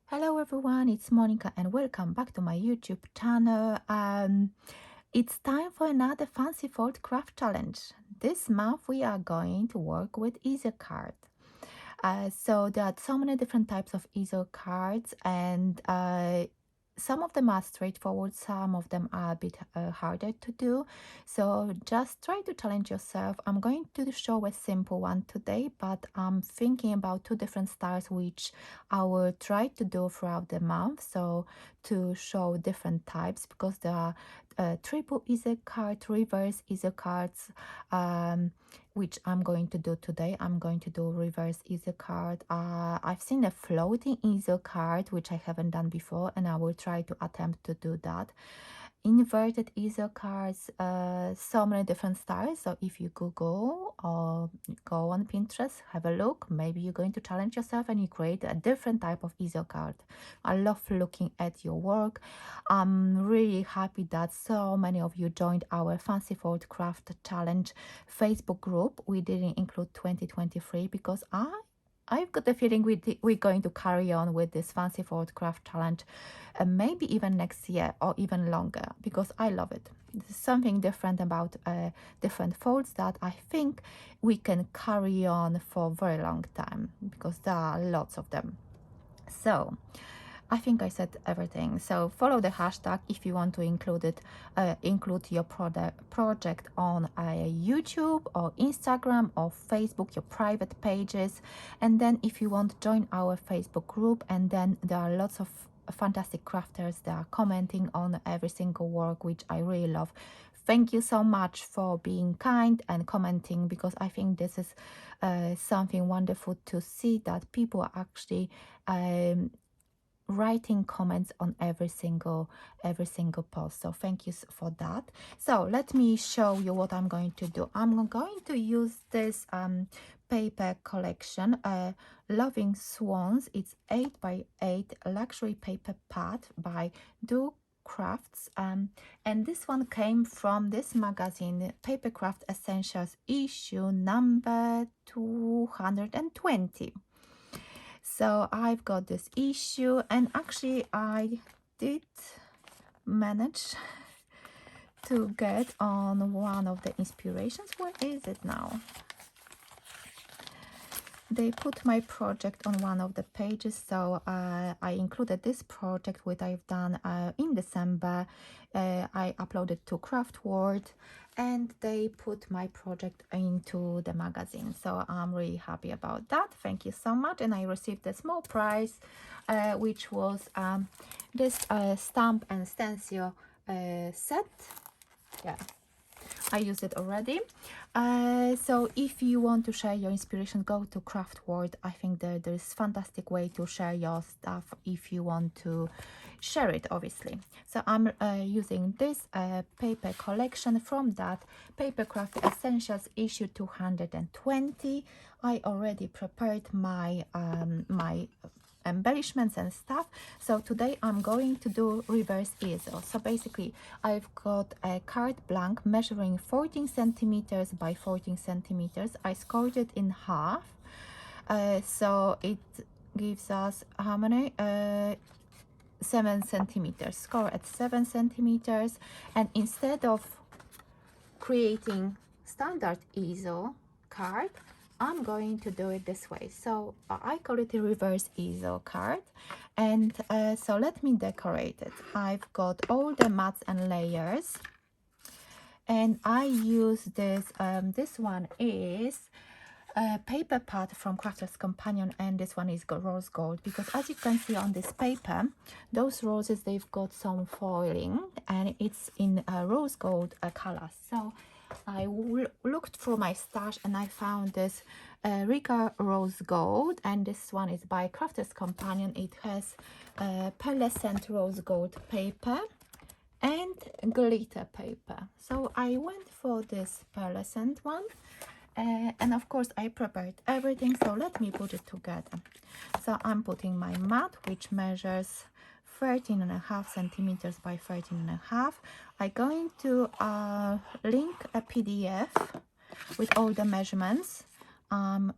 Hello everyone, it's Monika and welcome back to my YouTube channel. It's time for another fancy fold craft challenge. This month we are going to work with Easel card. So there are so many different types of Easel cards, and some of them are straightforward, some of them are a bit harder to do. So just try to challenge yourself. I'm going to show a simple one today, but I'm thinking about two different styles which I will try to do throughout the month. So to show different types, because there are triple Easel card, reverse Easel cards, which I'm going to do today. I'm going to do reverse Easel card. I've seen a floating Easel card, which I haven't done before, and I will try to attempt to do that. Inverted Easel cards, so many different styles. So if you Google or go on Pinterest, have a look. Maybe you're going to challenge yourself and you create a different type of Easel card. I love looking at your work. I'm really happy that so many of you joined our Fancy Fold Craft Challenge Facebook group. We didn't include 2023 because I've got the feeling we're going to carry on with this Fancy Fold Craft Challenge, maybe even next year or even longer, because I love it. There's something different about different folds that I think we can carry on for a very long time, because there are lots of them. So I think I said everything. So follow the hashtag if you want to include your project on YouTube or Instagram or Facebook, your private pages. And then if you want to join our Facebook group, and then there are lots of fantastic crafters that are commenting on every single work, which I really love. Thank you so much for being kind and commenting, because I think this is something wonderful to see, that people are actually writing comments on every single post. So thank you for that. So let me show you what I'm going to do. I'm going to use this paper collection, Loving Swans. It's 8x8 luxury paper pad by Do Crafts, and this one came from this magazine, Papercraft Essentials issue number 220. So I've got this issue, and actually I did manage to get on one of the inspirations. Where is it now? They put my project on one of the pages, so I included this project which I've done in December. I uploaded to Craft World, and they put my project into the magazine, so I'm really happy about that. Thank you so much. And I received a small prize, which was this stamp and stencil set. Yeah, I used it already. So if you want to share your inspiration, go to Craft World. I think there's fantastic way to share your stuff if you want to share it, obviously. So I'm using this paper collection from that Papercraft Essentials issue 220. I already prepared my my embellishments and stuff. So today I'm going to do reverse easel. So basically I've got a card blank measuring 14 centimeters by 14 centimeters. I scored it in half, so it gives us how many, 7 centimeters, score at 7 centimeters. And instead of creating standard easel card, I'm going to do it this way. So I call it a reverse easel card. And so let me decorate it. I've got all the mats and layers, and I use this, this one is a paper pad from Crafter's Companion, and this one is rose gold, because as you can see on this paper, those roses, they've got some foiling, and it's in a rose gold color. So I looked through my stash and I found this Rica Rose Gold, and this one is by Crafter's Companion. It has pearlescent rose gold paper and glitter paper. So I went for this pearlescent one, and of course I prepared everything. So let me put it together. So I'm putting my mat, which measures 13.5 centimeters by 13.5. I'm going to link a PDF with all the measurements I'm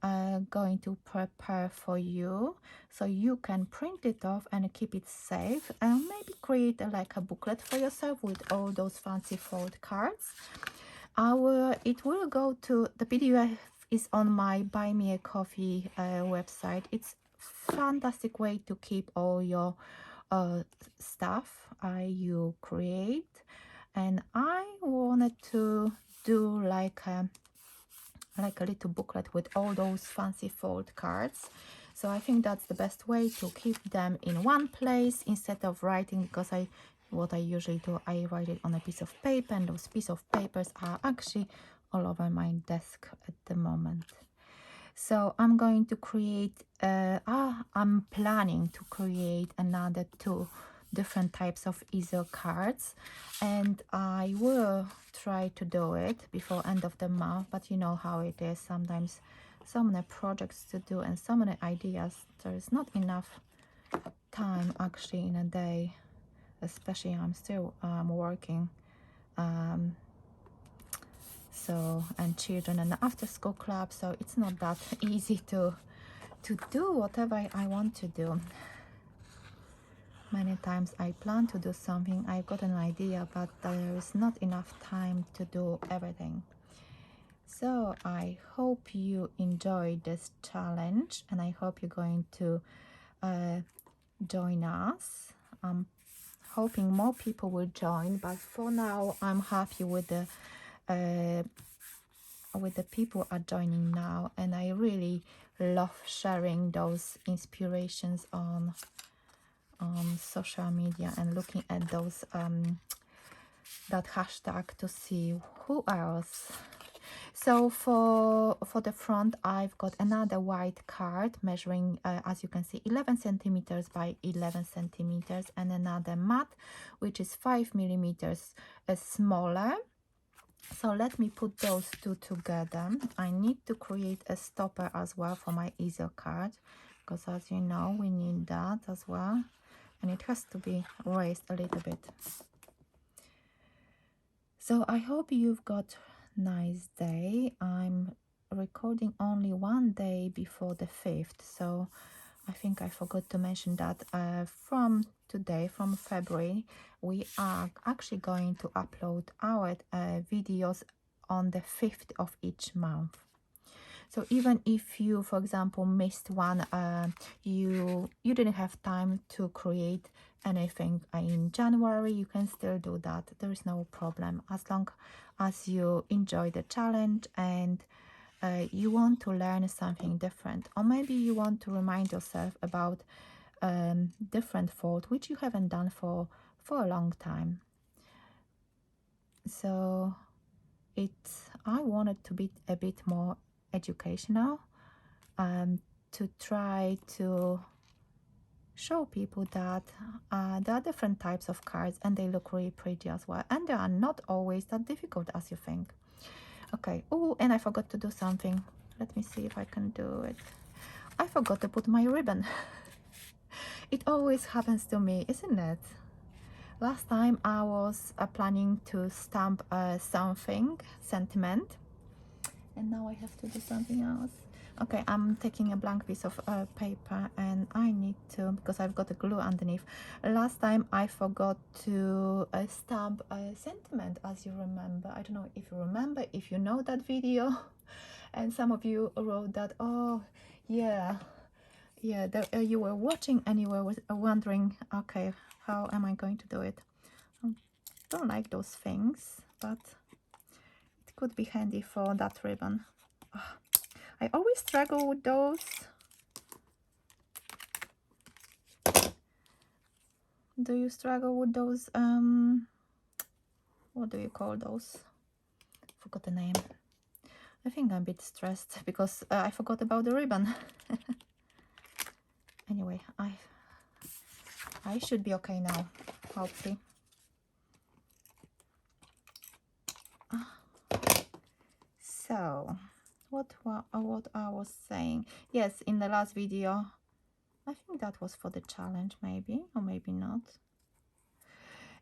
going to prepare for you so you can print it off and keep it safe, and maybe create like a booklet for yourself with all those fancy fold cards. It will go to the PDF is on my Buy Me a Coffee website. It's fantastic way to keep all your stuff you create, and I wanted to do like a little booklet with all those fancy fold cards. So I think that's the best way to keep them in one place instead of writing, because what I usually do, I write it on a piece of paper, and those piece of papers are actually all over my desk at the moment. So I'm going to create, I'm planning to create another 2 different types of Easel cards, and I will try to do it before end of the month, but you know how it is, sometimes so many projects to do and so many ideas, there is not enough time actually in a day, especially I'm still working, so, and children and after school club, so it's not that easy to do whatever I want to do. Many times I plan to do something, I've got an idea, but there is not enough time to do everything. So I hope you enjoy this challenge, and I hope you're going to join us. I'm hoping more people will join, but for now I'm happy with the people are joining now, and I really love sharing those inspirations on social media and looking at those that hashtag to see who else. So for the front, I've got another white card measuring as you can see 11 centimeters by 11 centimeters, and another matte which is 5 millimeters smaller. So let me put those 2 together. I need to create a stopper as well for my Easel card, because as you know we need that as well, and it has to be raised a little bit. So I hope you've got nice day. I'm recording only 1 day before the 5th, so I think I forgot to mention that from today, from February, we are actually going to upload our videos on the 5th of each month. So even if you, for example, missed one, you didn't have time to create anything in January, you can still do that. There is no problem, as long as you enjoy the challenge and you want to learn something different, or maybe you want to remind yourself about different fold which you haven't done for a long time. So I wanted to be a bit more educational, to try to show people that there are different types of cards and they look really pretty as well, and they are not always that difficult as you think. Okay. Oh, and I forgot to do something. Let me see if I can do it. I forgot to put my ribbon. It always happens to me, isn't it? Last time I was planning to stamp something, sentiment, and now I have to do something else. Okay, I'm taking a blank piece of paper, and I need to, because I've got a glue underneath. Last time I forgot to stamp a sentiment, as you remember. I don't know if you remember, if you know that video. And some of you wrote that, oh yeah, you were watching and you were wondering, okay, how am I going to do it? I don't like those things, but it could be handy for that ribbon. I always struggle with those. Do you struggle with those? What do you call those? Forgot the name. I think I'm a bit stressed because I forgot about the ribbon. Anyway, I should be okay now, hopefully. So, what I was saying? Yes, in the last video, I think that was for the challenge, maybe, or maybe not.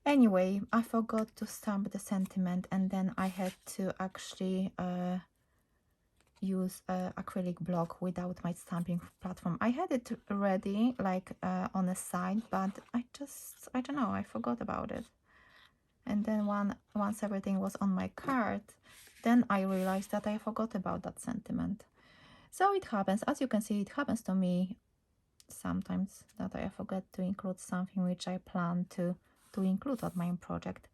Anyway, I forgot to stamp the sentiment, and then I had to actually use acrylic block without my stamping platform. I had it ready like on the side, but I don't know, I forgot about it. And then once everything was on my card, then I realized that I forgot about that sentiment. So it happens, as you can see, it happens to me sometimes that I forget to include something which I plan to include on my project.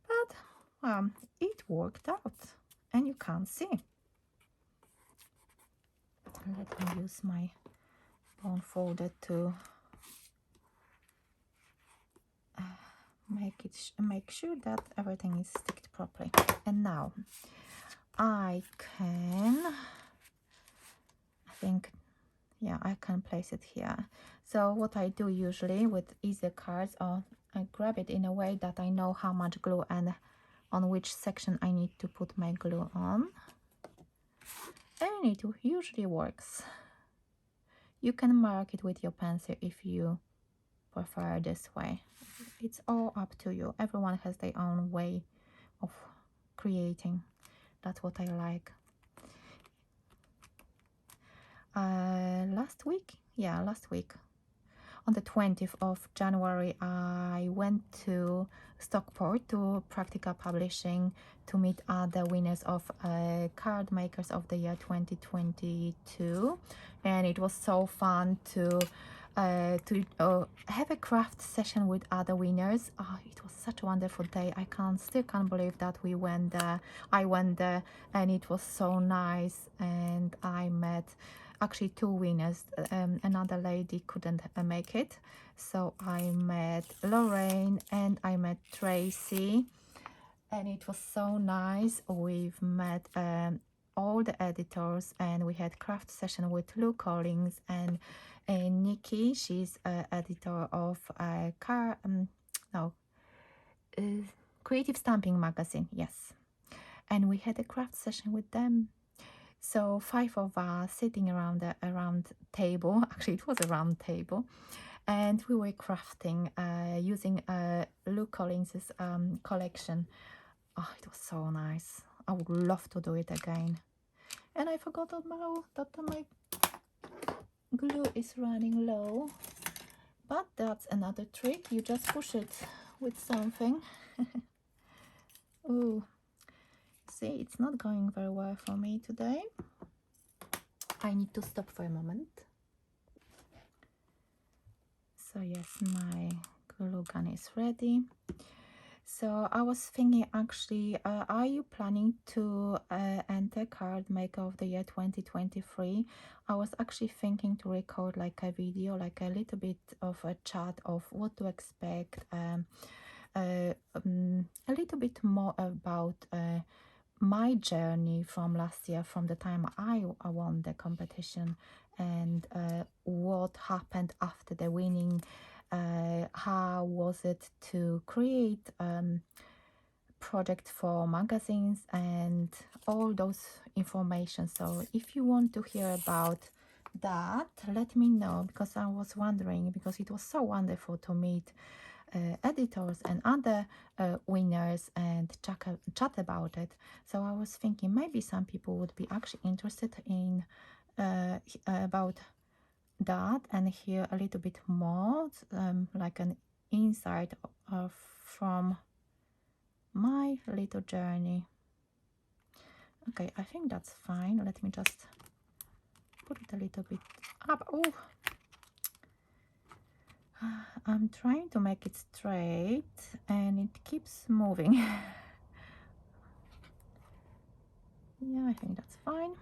But it worked out, and you can't see. Let me use my bone folder to make sure that everything is sticked properly. And now I think, yeah, I can place it here. So what I do usually with Easel cards, or I grab it in a way that I know how much glue and on which section I need to put my glue on, and it usually works. You can mark it with your pencil if you prefer this way. It's all up to you. Everyone has their own way of creating. That's what I like. Last week on the 20th of January, I went to Stockport to Practical Publishing to meet other winners of Card Makers of the Year 2022, and it was so fun to have a craft session with other winners. It was such a wonderful day. I still can't believe that we went there. I went there, and it was so nice, and I met actually two winners. Another lady couldn't make it, so I met Lorraine and I met Tracy, and it was so nice. We've met all the editors, and we had craft session with Lou Collins and Nikki. She's editor of Creative Stamping magazine, yes. And we had a craft session with them. So 5 of us sitting around a round table. Actually, it was a round table, and we were crafting using Lou Collins's collection. Oh, it was so nice. I would love to do it again. And I forgot that my glue is running low, but that's another trick. You just push it with something. Ooh. See, it's not going very well for me today. I need to stop for a moment. So yes, my glue gun is ready. So I was thinking, actually, are you planning to enter Card Maker of the Year 2023? I was actually thinking to record like a video, like a little bit of a chat of what to expect, a little bit more about my journey from last year, from the time I won the competition, and what happened after the winning. How was it to create project for magazines and all those information. So if you want to hear about that, let me know, because I was wondering, because it was so wonderful to meet editors and other winners and chat about it. So I was thinking maybe some people would be actually interested in about that and hear a little bit more, like an insight from my little journey. Okay, I think that's fine. Let me just put it a little bit up. Oh, I'm trying to make it straight and it keeps moving. Yeah, I think that's fine.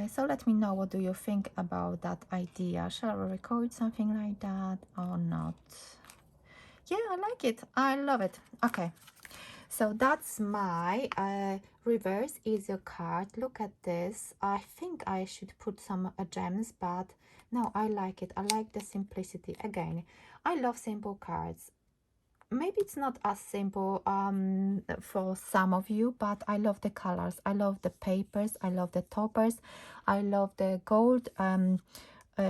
So let me know, what do you think about that idea? Shall we record something like that or not? Yeah, I like it. I love it. Okay, so that's my reverse Easel card. Look at this. I think I should put some gems, but no, I like it. I like the simplicity. Again, I love simple cards. Maybe it's not as simple for some of you, but I love the colors. I love the papers. I love the toppers. I love the gold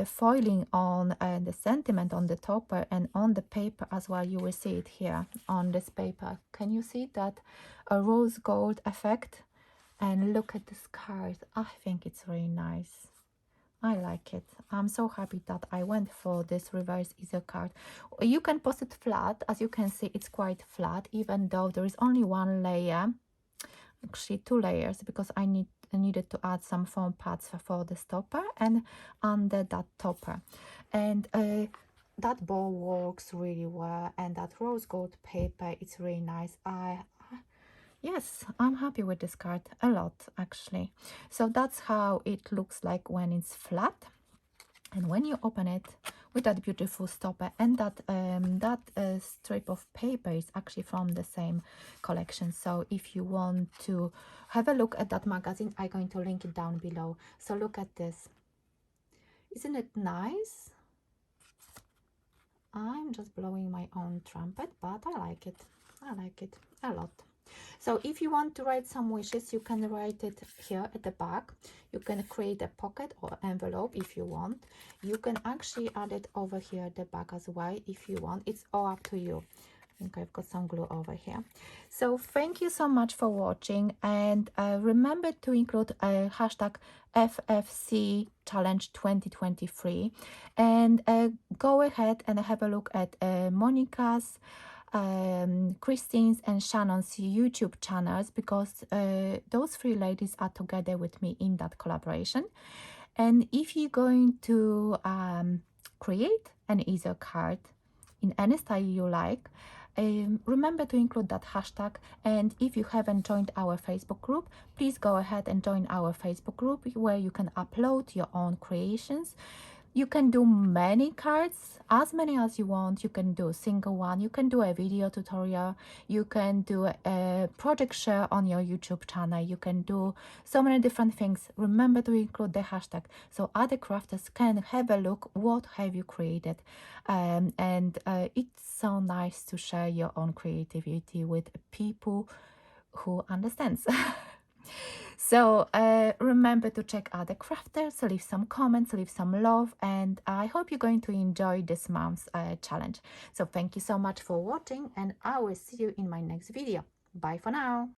foiling on the sentiment on the topper and on the paper as well. You will see it here on this paper. Can you see that a rose gold effect? And look at this card. I think it's really nice. I like it. I'm so happy that I went for this reverse easel card. You can post it flat. As you can see, it's quite flat, even though there is only one layer, actually two layers, because I needed to add some foam pads for the stopper and under that topper. And that bow works really well, and that rose gold paper, it's really nice. Yes, I'm happy with this card a lot, actually. So that's how it looks like when it's flat, and when you open it with that beautiful stopper, and that strip of paper is actually from the same collection. So if you want to have a look at that magazine, I'm going to link it down below. So look at this. Isn't it nice? I'm just blowing my own trumpet, but I like it. I like it a lot. So if you want to write some wishes, you can write it here at the back. You can create a pocket or envelope if you want. You can actually add it over here at the back as well if you want. It's all up to you. I think I've got some glue over here. So thank you so much for watching, and remember to include a hashtag FFC Challenge 2023, and go ahead and have a look at Monika's, Christine's and Shannon's YouTube channels, because those three ladies are together with me in that collaboration. And if you're going to create an easel card in any style you like, remember to include that hashtag. And if you haven't joined our Facebook group, please go ahead and join our Facebook group, where you can upload your own creations. You can do many cards, as many as you want. You can do a single one, you can do a video tutorial, you can do a project share on your YouTube channel, you can do so many different things. Remember to include the hashtag so other crafters can have a look what have you created. It's so nice to share your own creativity with people who understands. So remember to check out the crafters, leave some comments, leave some love, and I hope you're going to enjoy this month's challenge. So thank you so much for watching, and I will see you in my next video. Bye for now.